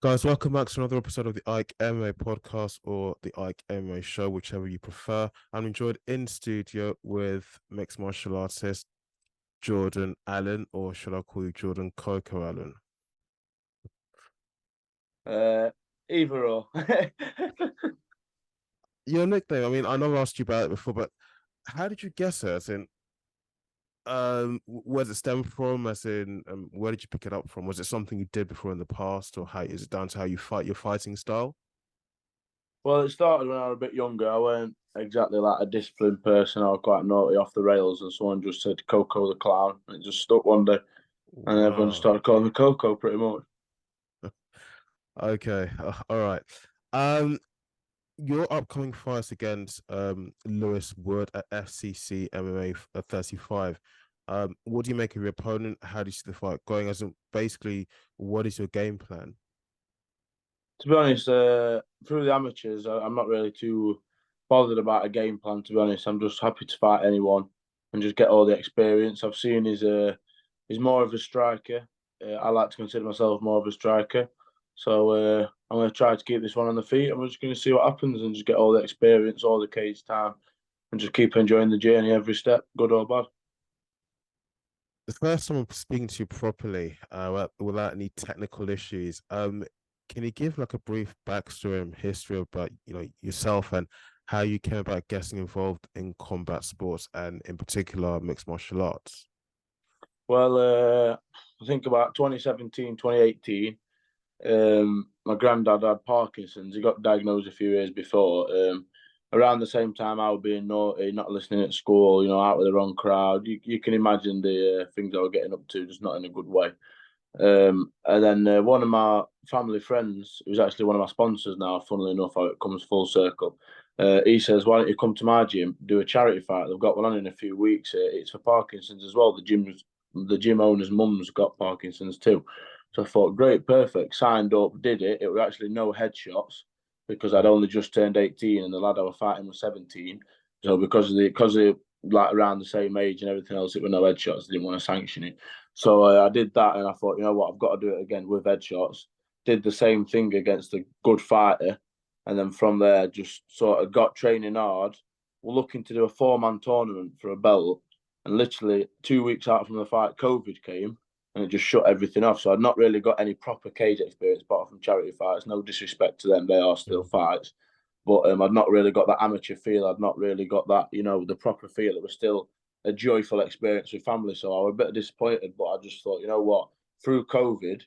Guys, welcome back to another episode of the Ike MMA podcast or the Ike MMA show, whichever you prefer. I'm enjoyed in studio with mixed martial artist Jordan Allen, or should I call you Jordan Coco Allen? Uh, Either or. Your nickname, I mean, I know I asked you about it before, but how did you guess it? As in, where does it stem from? As in, where did you pick it up from? Was it something you did before in the past, or how is it down to how you fight, your fighting style? Well, it started when I was a bit younger. I weren't exactly like a disciplined person. I was quite naughty off the rails, and someone just said Coco the clown. And it just stuck one day, and everyone just Wow. started calling me Coco pretty much. Okay. All right. Um, your upcoming fight against Lewis Wood at FCC MMA 35. What do you make of your opponent? How do you see the fight going? As in, basically, what is your game plan? To be honest, through the amateurs, I'm not really too bothered about a game plan. To be honest, I'm just happy to fight anyone and just get all the experience. I've seen he's more of a striker. I like to consider myself more of a striker. So I'm going to try to keep this one on the feet. I'm just going to see what happens and just get all the experience, all the cage time, and just keep enjoying the journey every step, good or bad. The first time I'm speaking to you properly, without any technical issues, can you give like a brief backstory and history about yourself and how you came about getting involved in combat sports and in particular mixed martial arts? Well, I think about 2017, 2018. My granddad had Parkinson's. He got diagnosed a few years before. Around the same time, I was being naughty, not listening at school, out with the wrong crowd. You can imagine the things I was getting up to, just not in a good way. And then one of my family friends, who's actually one of my sponsors now, funnily enough, how it comes full circle, he says, "Why don't you come to my gym, do a charity fight? They've got one on in a few weeks. It's for Parkinson's as well. The gym owner's mum's got Parkinson's too." So I thought, great, perfect. Signed up, did it. It were actually no headshots because I'd only just turned 18 and the lad I was fighting was 17. So because of like around the same age and everything else, it were no headshots. They didn't want to sanction it. So I did that, and I thought, you know what, I've got to do it again with headshots. Did the same thing against a good fighter, and then from there, just sort of got training hard. We're looking to do a 4-man tournament for a belt, and literally 2 weeks out from the fight, COVID came, and it just shut everything off. So I'd not really got any proper cage experience apart from charity fights. No disrespect to them, they are still Mhm. fights. But I'd not really got that amateur feel. I'd not really got that, the proper feel. It was still a joyful experience with family. So I was a bit disappointed, but I just thought, you know what? Through COVID,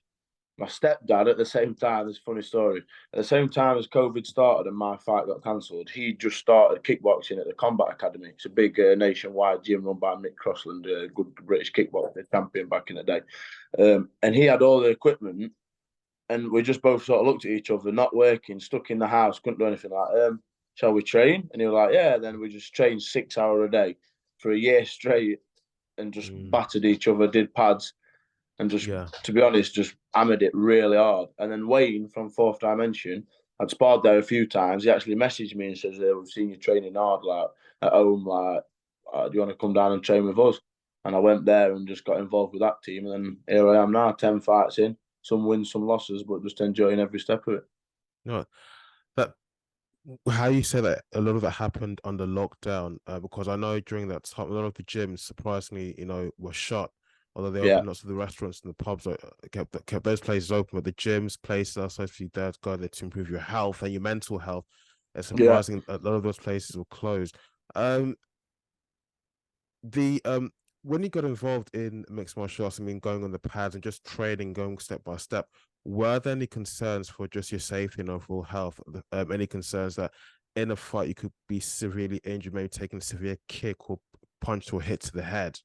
my stepdad at the same time, this funny story, at the same time as COVID started and my fight got cancelled, he just started kickboxing at the Combat Academy. It's a big nationwide gym run by Mick Crossland, a good British kickboxing champion back in the day. And he had all the equipment, and we just both sort of looked at each other, not working, stuck in the house, couldn't do anything. Like, shall we train? And he was like, yeah. Then we just trained 6 hours a day for a year straight and just Mm, battered each other, did pads, and just, yeah. to be honest, just hammered it really hard. And then Wayne from Fourth Dimension, I'd sparred there a few times. He actually messaged me and says, "We've seen you training hard, like at home. Like, do you want to come down and train with us?" And I went there and just got involved with that team. And then here I am now, 10 fights in, some wins, some losses, but just enjoying every step of it. No, that how you say that a lot of it happened under lockdown, because I know during that time a lot of the gyms surprisingly were shut, although they Yeah, opened lots of the restaurants and the pubs, kept those places open, but the gyms places are supposed to be there to go there to improve your health and your mental health. It's yeah. surprising a lot of those places were closed. um the When you got involved in mixed martial arts, I mean, going on the pads and just training, going step by step, were there any concerns for just your safety and overall health? Any concerns that in a fight you could be severely injured, maybe taking a severe kick or punch or hit to the head?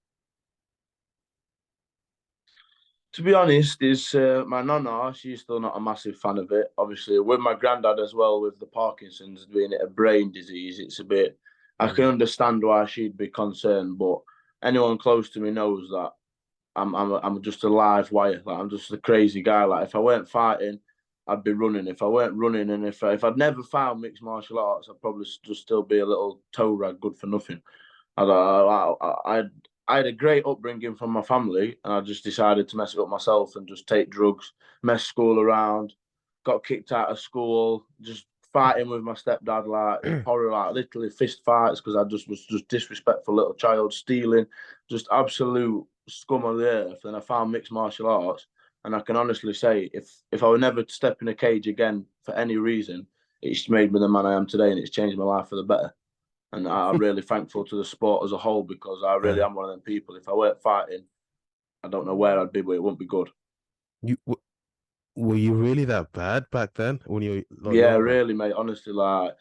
To be honest, is my nonna. She's still not a massive fan of it. Obviously, with my granddad as well, with the Parkinson's being it a brain disease, it's a bit. I can Mm, understand why she'd be concerned, but anyone close to me knows that I'm just a live wire. Like, I'm just a crazy guy. Like, if I weren't fighting, I'd be running. If I weren't running, and if I'd never found mixed martial arts, I'd probably just still be a little toe rag, good for nothing. I had a great upbringing from my family, and I just decided to mess it up myself and just take drugs, mess school around. got kicked out of school, just fighting with my stepdad, like horror, like literally fist fights because I just was just disrespectful little child, stealing, just absolute scum of the earth. Then I found mixed martial arts, and I can honestly say, if I were never to step in a cage again for any reason, it's made me the man I am today, and it's changed my life for the better. And I'm really thankful to the sport as a whole because I really Yeah. am one of them people. If I weren't fighting, I don't know where I'd be, but it wouldn't be good. You were you really that bad back then when you were a lot Yeah, younger? really, mate. Honestly, like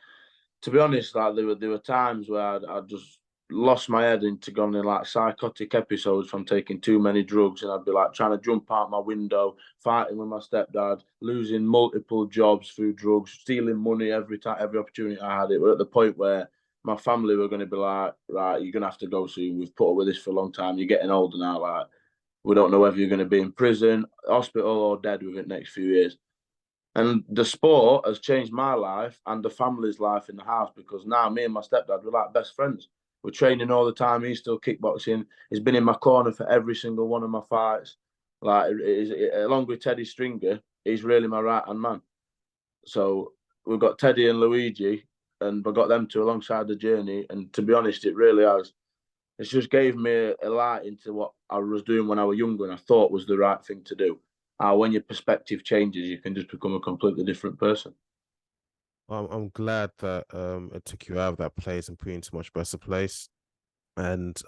to be honest, like there were times where I'd just lost my head into going in like psychotic episodes from taking too many drugs, and I'd be like trying to jump out my window, fighting with my stepdad, losing multiple jobs through drugs, stealing money every time, every opportunity I had. It were at the point where my family were going to be like, right, you're going to have to go soon. We've put up with this for a long time. You're getting older now. Like we don't know whether you're going to be in prison, hospital, or dead within the next few years. And the sport has changed my life and the family's life in the house because now me and my stepdad, we're like best friends. We're training all the time. He's still kickboxing. He's been in my corner for every single one of my fights. Along with Teddy Stringer, he's really my right hand man. So we've got Teddy and Luigi, and we've got them two alongside the journey. And to be honest, it really has. It's just gave me a light into what I was doing when I was younger and I thought was the right thing to do. When your perspective changes, you can just become a completely different person. I'm glad that it took you out of that place and put you into a much better place. And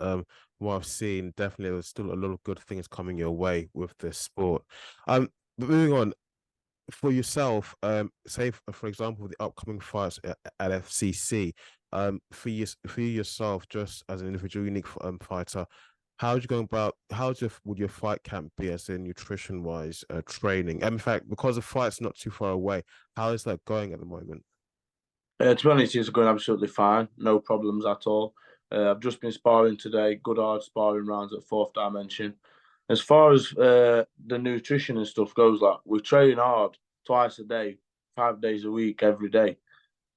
what I've seen, definitely there's still a lot of good things coming your way with this sport. But moving on, for yourself, say for example, the upcoming fights at FCC, for you yourself, just as an individual, unique fighter, how would you go about? Would your fight camp be, as in nutrition wise, training? And in fact, because the fight's not too far away, how is that going at the moment? To be honest, it's going absolutely fine. No problems at all. I've just been sparring today, good hard sparring rounds at fourth dimension. As far as the nutrition and stuff goes, like we train hard twice a day, 5 days a week, every day.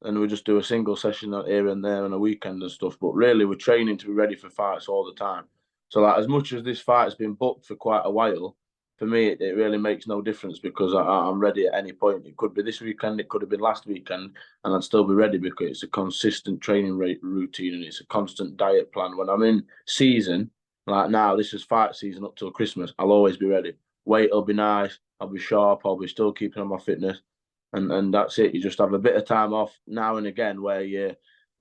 And we just do a single session here and there on a weekend and stuff. But really, we're training to be ready for fights all the time. So, like, as much as this fight's been booked for quite a while, for me, it really makes no difference because I'm ready at any point. It could be this weekend, it could have been last weekend, and I'd still be ready because it's a consistent training rate routine and it's a constant diet plan. When I'm in season, like now, this is fight season up till Christmas, I'll always be ready. Weight will be nice, I'll be sharp, I'll be still keeping on my fitness and that's it. You just have a bit of time off now and again where you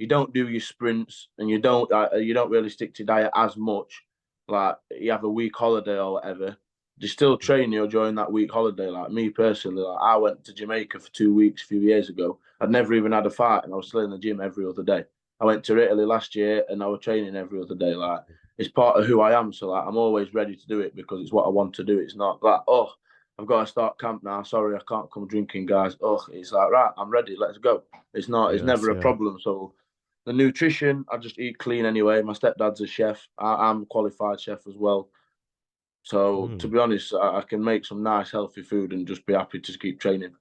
don't do your sprints and you don't really stick to diet as much. Like you have a week holiday or whatever. You still train you during that week holiday. Like me personally, like I went to Jamaica for 2 weeks a few years ago. I'd never even had a fight, and I was still in the gym every other day. I went to Italy last year, and I was training every other day. Like it's part of who I am. So like I'm always ready to do it because it's what I want to do. It's not like I've got to start camp now. Sorry, I can't come drinking, guys. Oh, it's like, right, I'm ready. Let's go. It's not, it's Yes, never a yeah. problem. So the nutrition, I just eat clean anyway. My stepdad's a chef. I'm a qualified chef as well. So to Mm. be honest, I can make some nice, healthy food and just be happy to keep training.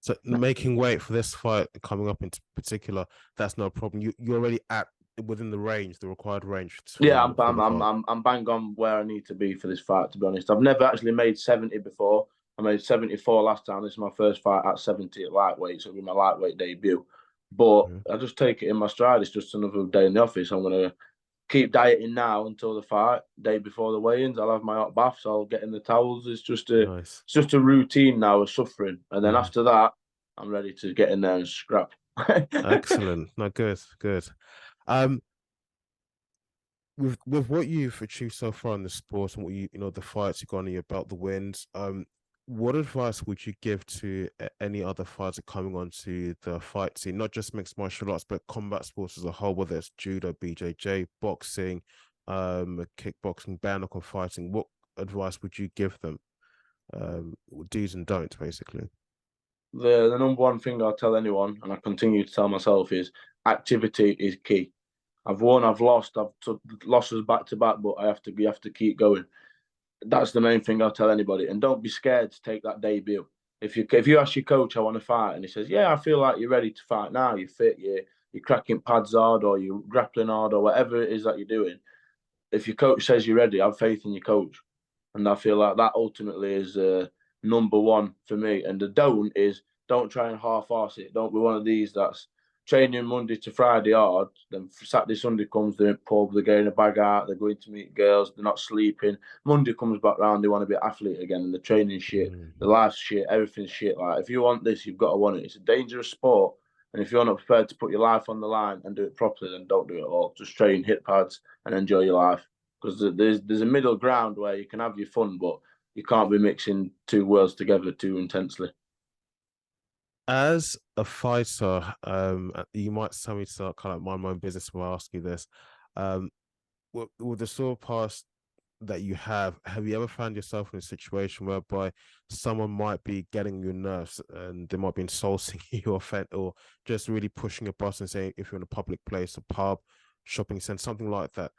So making weight for this fight coming up in particular, that's no problem. You're already at within the range, the required range Yeah, for the fight. I'm bang on where I need to be for this fight. To be honest, I've never actually made 70 before. I made 74 last time. This is my first fight at 70 at lightweight, so it'll be my lightweight debut. But Mhm. I just take it in my stride. It's just another day in the office. I'm gonna keep dieting now until the fight. Day before the weigh-ins, I'll have my hot baths. I'll get in the towels. Nice. it's just a routine now of suffering, and then Mhm. after that, I'm ready to get in there and scrap. Excellent. No, good, good. Um, with what you've achieved so far in the sport and what the fights you've gone on your belt, the wins, what advice would you give to any other fighter coming onto the fight scene, not just mixed martial arts, but combat sports as a whole, whether it's judo, BJJ, boxing, kickboxing, bare knuckle fighting? What advice would you give them? Do's and don'ts, basically. The number one thing I'll tell anyone, and I continue to tell myself, is activity is key. I've won, I've lost, I've took losses back to back, but you have to keep going. That's the main thing I'll tell anybody. And don't be scared to take that debut. If you ask your coach, I want to fight, and he says, yeah, I feel like you're ready to fight now. You're fit. You're cracking pads hard, or you're grappling hard, or whatever it is that you're doing. If your coach says you're ready, have faith in your coach, and I feel like that ultimately is number one for me. And the don't try and half-arse it. Don't be one of these that's training Monday to Friday hard. Then Saturday, Sunday comes, they're in pub, they're getting a bag out, they're going to meet girls, they're not sleeping. Monday comes back round, they want to be athlete again, and the training shit, the Mm. life's shit, everything's shit. Like, if you want this, you've got to want it. It's a dangerous sport. And if you're not prepared to put your life on the line and do it properly, then don't do it at all. Just train, hit pads, and enjoy your life. Because there's a middle ground where you can have your fun, but you can't be mixing two worlds together too intensely. As a fighter, you might tell me to kind of mind my own business when I ask you this. Um, with the sort of past that you have you ever found yourself in a situation whereby someone might be getting your nerves and they might be insulting you or just really pushing a button saying if you're in a public place, a pub, shopping center, something like that?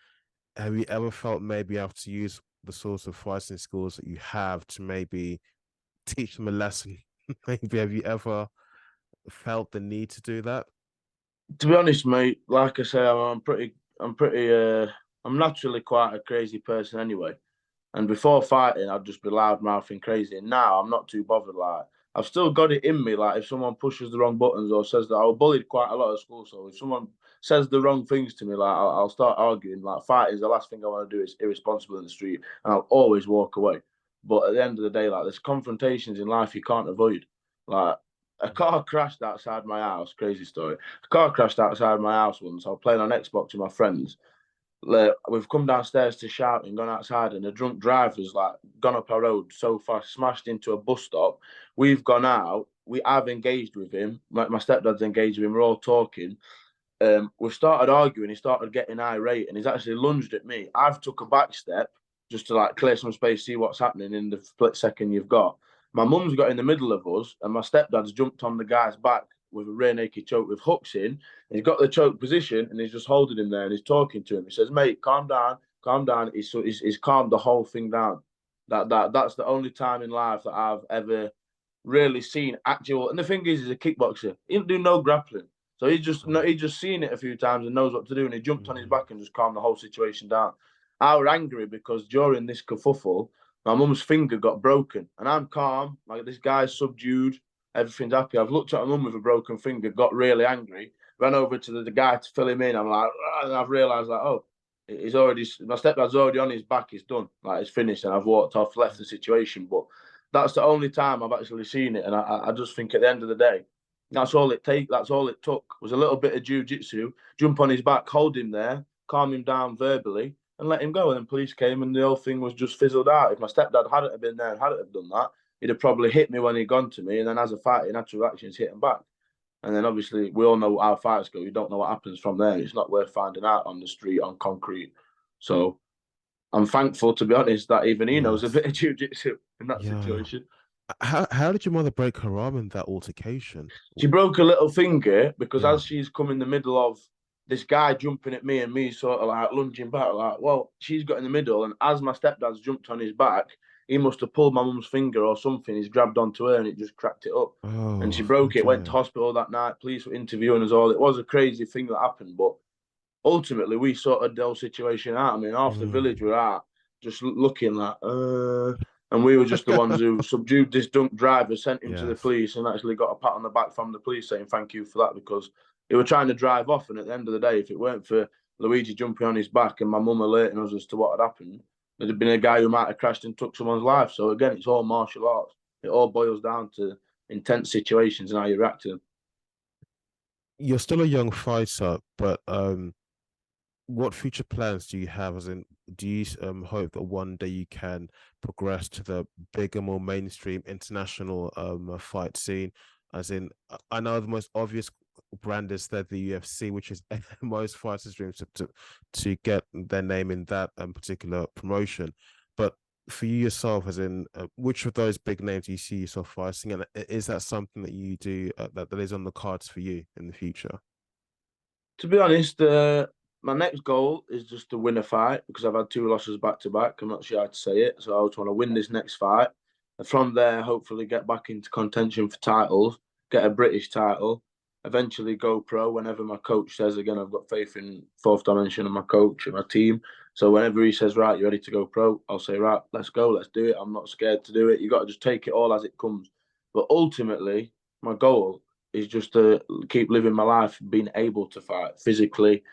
Have you ever felt maybe you have to use the sorts of fighting skills that you have to maybe teach them a lesson? Maybe have you ever felt the need to do that? To be honest, mate, like I say, I'm naturally quite a crazy person anyway. And before fighting, I'd just be loud mouthing crazy. And now I'm not too bothered. Like, I've still got it in me. Like, if someone pushes the wrong buttons or says that, I was bullied quite a lot at school. So if someone says the wrong things to me, like, I'll start arguing. Like, fighting is the last thing I want to do. Is irresponsible in the street, and I'll always walk away. But at the end of the day, like, there's confrontations in life you can't avoid. Like, a car crashed outside my house. Crazy story. A car crashed outside my house once. I was playing on Xbox with my friends. Like, we've come downstairs to shout and gone outside, and a drunk driver's like gone up our road so fast, smashed into a bus stop. We've gone out. I've engaged with him. My stepdad's engaged with him. We're all talking. We've started arguing. He started getting irate, and he's actually lunged at me. I've took a back step just to like clear some space, see what's happening in the split second you've got. My mum's got in the middle of us, and my stepdad's jumped on the guy's back with a rear naked choke with hooks in. He's got the choke position, and he's just holding him there, and he's talking to him. He says, "Mate, calm down, calm down." He's calmed the whole thing down. That's the only time in life that I've ever really seen actual. And the thing is, he's a kickboxer. He didn't do no grappling. So he just seen it a few times and knows what to do, and he jumped on his Mm-hmm. back and just calmed the whole situation down. I was angry because during this kerfuffle, my mum's finger got broken, and I'm calm. Like, this guy's subdued, everything's happy. I've looked at my mum with a broken finger, got really angry, ran over to the guy to fill him in. I'm like, and I've realised like, oh, he's already my stepdad's already on his back. He's done, like, it's finished, and I've walked off, left the situation. But that's the only time I've actually seen it, and I just think at the end of the day, that's all it take. That's all it took was a little bit of jujitsu, jump on his back, hold him there, calm him down verbally, and let him go. And then police came, and the whole thing was just fizzled out. If my stepdad hadn't have been there and hadn't have done that, he'd have probably hit me when he'd gone to me, and then as a fighter, natural reactions hit him back. And then obviously we all know how fighters go. You don't know what happens from there. It's not worth finding out on the street on concrete. So I'm thankful, to be honest, that even he knows a Yes. bit of jiu-jitsu in that Yeah. situation. How did your mother break her arm in that altercation? She broke a little finger because Yeah. as she's come in the middle of this guy jumping at me and me sort of like lunging back, like, well, she's got in the middle, and as my stepdad's jumped on his back, he must have pulled my mum's finger or something. He's grabbed onto her and it just cracked it up. And she Oh, broke it, went to okay. hospital that night. Police were interviewing us all. It was a crazy thing that happened, but ultimately we sorted the whole situation out. I mean, half the village Mm. were out just looking like, and we were just the ones who subdued this drunk driver, sent him to the Yes. police, and actually got a pat on the back from the police saying thank you for that, because they were trying to drive off. And at the end of the day, if it weren't for Luigi jumping on his back and my mum alerting us as to what had happened, there'd have been a guy who might have crashed and took someone's life. So again, it's all martial arts. It all boils down to intense situations and how you react to them. You're still a young fighter, but what future plans do you have? As in, do you hope that one day you can progress to the bigger, more mainstream international fight scene? As in, I know the most obvious brand is that the UFC, which is most fighters' dreams to get their name in that particular promotion. But for you yourself, as in, which of those big names do you see yourself fighting, and is that something that you do that is on the cards for you in the future? To be honest, my next goal is just to win a fight because I've had two losses back to back. I'm not sure how to say it. So I just want to win this next fight. And from there, hopefully get back into contention for titles, get a British title. eventually go pro whenever my coach says. Again, I've got faith in Fourth Dimension and my coach and my team. So whenever he says, right, you're ready to go pro, I'll say, right, let's go, let's do it. I'm not scared to do it. You got to just take it all as it comes. But ultimately, my goal is just to keep living my life, being able to fight physically,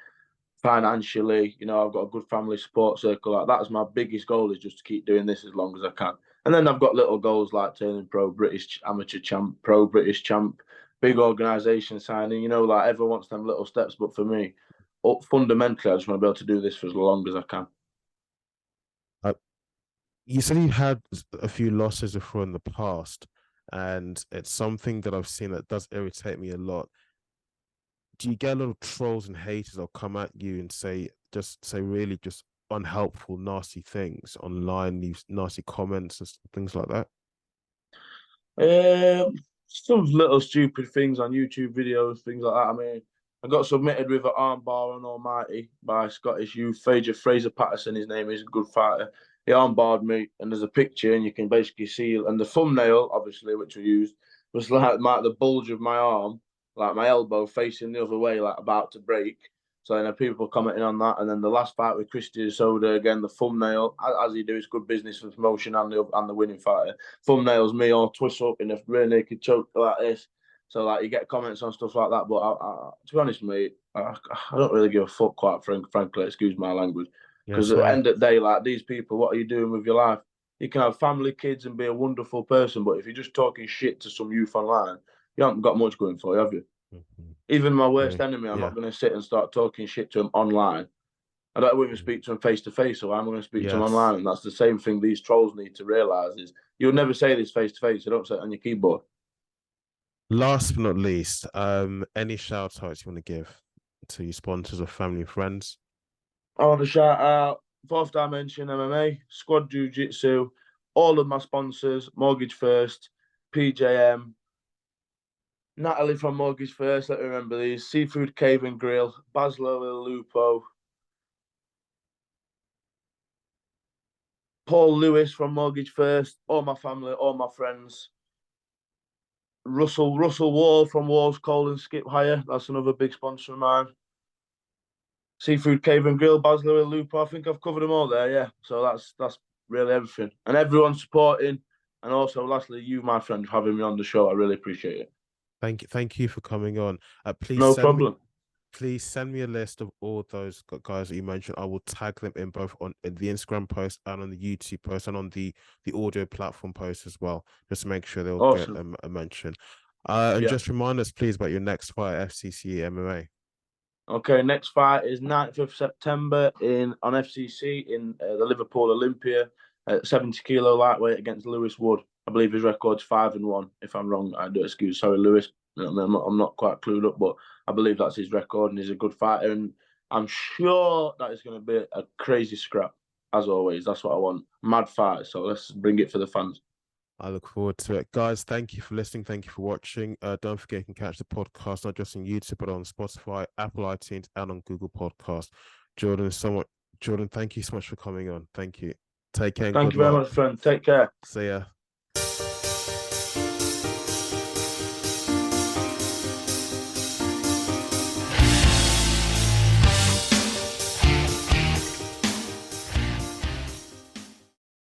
financially. You know, I've got a good family support circle. Like, that's my biggest goal, is just to keep doing this as long as I can. And then I've got little goals like turning pro, British amateur champ, pro British champ, big organisation signing. You know, like everyone wants them little steps. But for me, fundamentally, I just want to be able to do this for as long as I can. You said you had a few losses before in the past, and it's something that I've seen that does irritate me a lot. Do you get a lot of trolls and haters that'll come at you and say really just unhelpful, nasty things online, these nasty comments and things like that? Some little stupid things on YouTube videos, things like that. I mean, I got submitted with an armbar on Almighty by Scottish youth. Fraser Patterson, his name is, a good fighter. He armbarred me, and there's a picture, and you can basically see, and the thumbnail, obviously, which we used, was like the bulge of my arm, like my elbow facing the other way, like about to break. So then people commenting on that, and then the last fight with Christian Soda, again, the thumbnail, as you do, it's good business for promotion and the winning fighter. Thumbnails me all twist up in a rear naked choke like this. So like you get comments on stuff like that, but to be honest, mate, I don't really give a fuck, quite frankly. Excuse my language, because at the end of the day, like, these people, what are you doing with your life? You can have family, kids, and be a wonderful person, but if you're just talking shit to some youth online, you haven't got much going for you, have you? Mm-hmm. Even my worst enemy, I'm not going to sit and start talking shit to him online. I don't even speak to him face to face, so I'm going to speak to him online. And that's the same thing these trolls need to realise, is you'll never say this face to face, so don't say it on your keyboard. Last but not least, any shout outs you want to give to your sponsors or family and friends? I want to shout out Fourth Dimension MMA, Squad Jiu Jitsu, all of my sponsors, Mortgage First, PJM, Natalie from Mortgage First, let me remember these, Seafood Cave and Grill, Baslo Il Lupo, Paul Lewis from Mortgage First, all my family, all my friends. Russell Wall from Walls Coal and Skip Hire, that's another big sponsor of mine. Seafood Cave and Grill, Baslo Il Lupo, I think I've covered them all there, yeah. So that's really everything. And everyone supporting. And also, lastly, you, my friend, for having me on the show. I really appreciate it. Thank you for coming on. No problem. Please send me a list of all those guys that you mentioned. I will tag them in both on the Instagram post and on the YouTube post and on the audio platform post as well, just to make sure they'll get a mention. And just remind us, please, about your next fight, FCC MMA. Okay, next fight is 9th of September on FCC in the Liverpool Olympia at 70 kilo lightweight against Lewis Wood. I believe his record's 5-1. If I'm wrong, I do excuse. Sorry, Lewis. I'm not quite clued up, but I believe that's his record, and he's a good fighter. And I'm sure that is going to be a crazy scrap, as always. That's what I want. Mad fight. So let's bring it for the fans. I look forward to it. Guys, thank you for listening. Thank you for watching. Don't forget you can catch the podcast not just on YouTube, but on Spotify, Apple iTunes, and on Google Podcasts. Jordan, thank you so much for coming on. Thank you. Take care. Thank you very much, friend. Take care. See ya.